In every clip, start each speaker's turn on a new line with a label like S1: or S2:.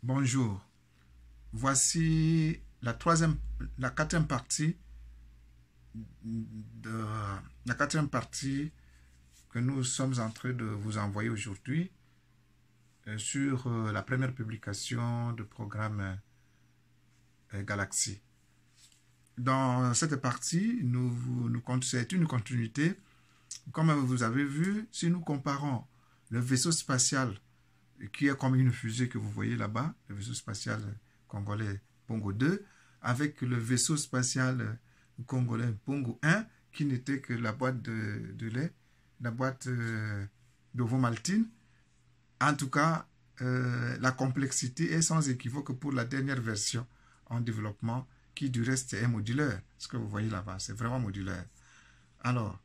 S1: Bonjour. Voici la quatrième partie de la quatrième partie que nous sommes en train de vous envoyer aujourd'hui sur la première publication du programme Galaxy. Dans cette partie, c'est une continuité. Comme vous avez vu, si nous comparons le vaisseau spatial qui est comme une fusée que vous voyez là-bas, le vaisseau spatial congolais Pongo 2, avec le vaisseau spatial congolais Pongo 1, qui n'était que la boîte de lait, la boîte d'ovomaltine. En tout cas, la complexité est sans équivoque pour la dernière version en développement, qui du reste est modulaire. Ce que vous voyez là-bas, c'est vraiment modulaire. Alors,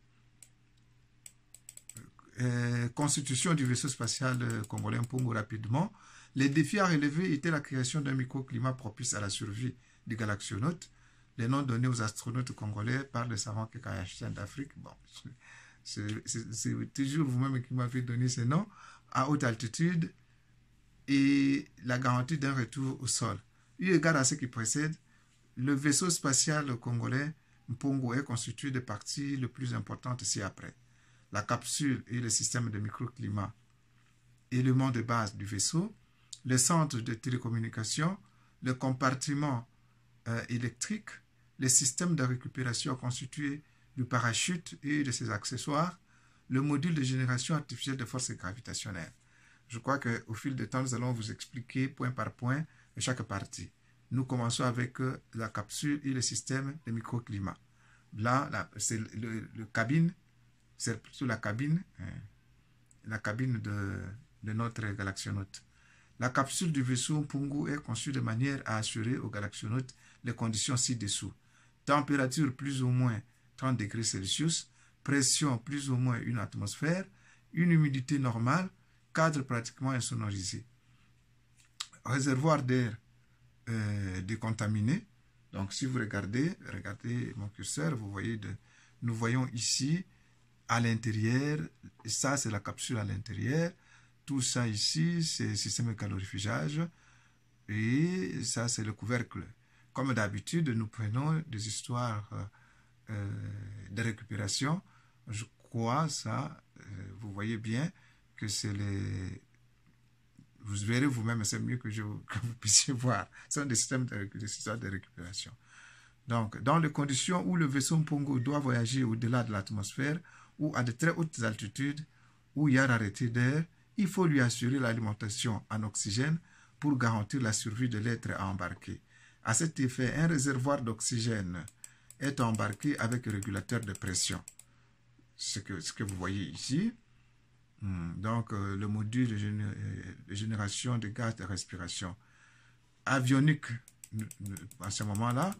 S1: constitution du vaisseau spatial congolais Mpongo rapidement. Les défis à relever étaient la création d'un microclimat propice à la survie des galaxionautes, les noms donnés aux astronautes congolais par le savant Kekayachtian d'Afrique. Bon, c'est toujours vous-même qui m'avez donné ces noms, à haute altitude, et la garantie d'un retour au sol. Eu égard à ce qui précède, le vaisseau spatial congolais Mpongo est constitué de parties les plus importantes ci-après. La capsule et le système de microclimat, éléments de base du vaisseau, le centre de télécommunication, le compartiment électrique, le système de récupération constitué du parachute et de ses accessoires, le module de génération artificielle de force gravitationnelle. Je crois qu'au fil du temps, nous allons vous expliquer point par point chaque partie. Nous commençons avec la capsule et le système de microclimat. Là, c'est le cabine. C'est plutôt la cabine de notre galaxionaute. La capsule du vaisseau Mpongo est conçue de manière à assurer aux galaxionautes les conditions ci-dessous. Température plus ou moins 30 degrés Celsius, pression plus ou moins une atmosphère, une humidité normale, cadre pratiquement insonorisé. Réservoir d'air décontaminé. Donc si vous regardez mon curseur, vous voyez, nous voyons ici à l'intérieur, ça c'est la capsule à l'intérieur, tout ça ici c'est le système de calorifugage et ça c'est le couvercle. Comme d'habitude, nous prenons des histoires de récupération. Je crois ça, vous voyez bien que c'est les... Vous verrez vous-même, c'est mieux que vous puissiez voir. Ce sont des systèmes histoires de récupération. Donc, dans les conditions où le vaisseau Mpongo doit voyager au-delà de l'atmosphère, ou à de très hautes altitudes, où il y a rareté d'air, il faut lui assurer l'alimentation en oxygène pour garantir la survie de l'être à embarquer. À cet effet, un réservoir d'oxygène est embarqué avec régulateur de pression. Ce que vous voyez ici. Donc, le module de génération de gaz de respiration avionique, à ce moment-là,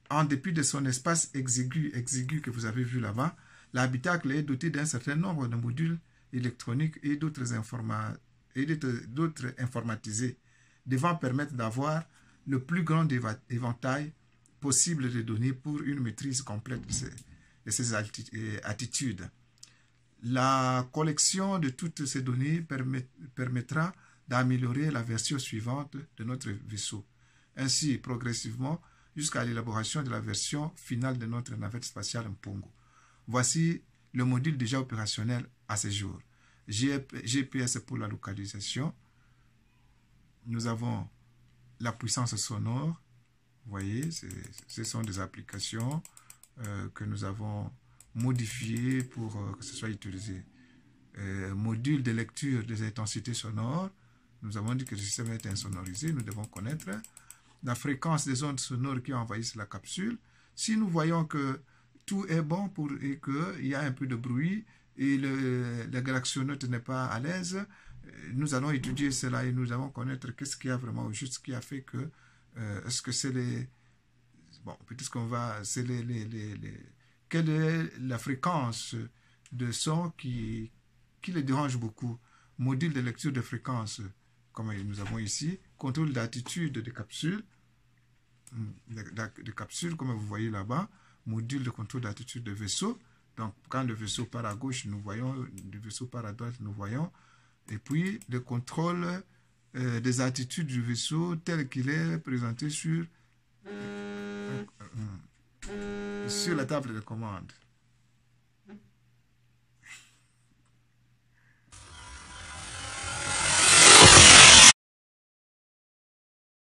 S1: en dépit de son espace exigu que vous avez vu là-bas, l'habitacle est doté d'un certain nombre de modules électroniques et d'autres informatisés, devant permettre d'avoir le plus grand éventail possible de données pour une maîtrise complète de ces attitudes. La collection de toutes ces données permettra d'améliorer la version suivante de notre vaisseau, ainsi progressivement jusqu'à l'élaboration de la version finale de notre navette spatiale Mpongo. Voici le module déjà opérationnel à ce jour. GPS pour la localisation. Nous avons la puissance sonore. Vous voyez, ce sont des applications que nous avons modifiées pour que ce soit utilisé. Module de lecture des intensités sonores. Nous avons dit que le système est insonorisé. Nous devons connaître la fréquence des ondes sonores qui envahissent la capsule. Si nous voyons que tout est bon et qu'il y a un peu de bruit et le galaxionaute n'est pas à l'aise, nous allons étudier cela et nous allons connaître qu'est-ce qu'il y a vraiment au juste, ce qui a fait que est-ce que c'est les... Bon, peut-être qu'on va... C'est quelle est la fréquence de son qui les dérange beaucoup. Module de lecture de fréquence, comme nous avons ici. Contrôle d'attitude de capsule. De capsule, comme vous voyez là-bas. Module de contrôle d'attitude de vaisseau. Donc, quand le vaisseau part à gauche, nous voyons. Le vaisseau part à droite, nous voyons. Et puis, le contrôle des attitudes du vaisseau tel qu'il est présenté sur la table de commande.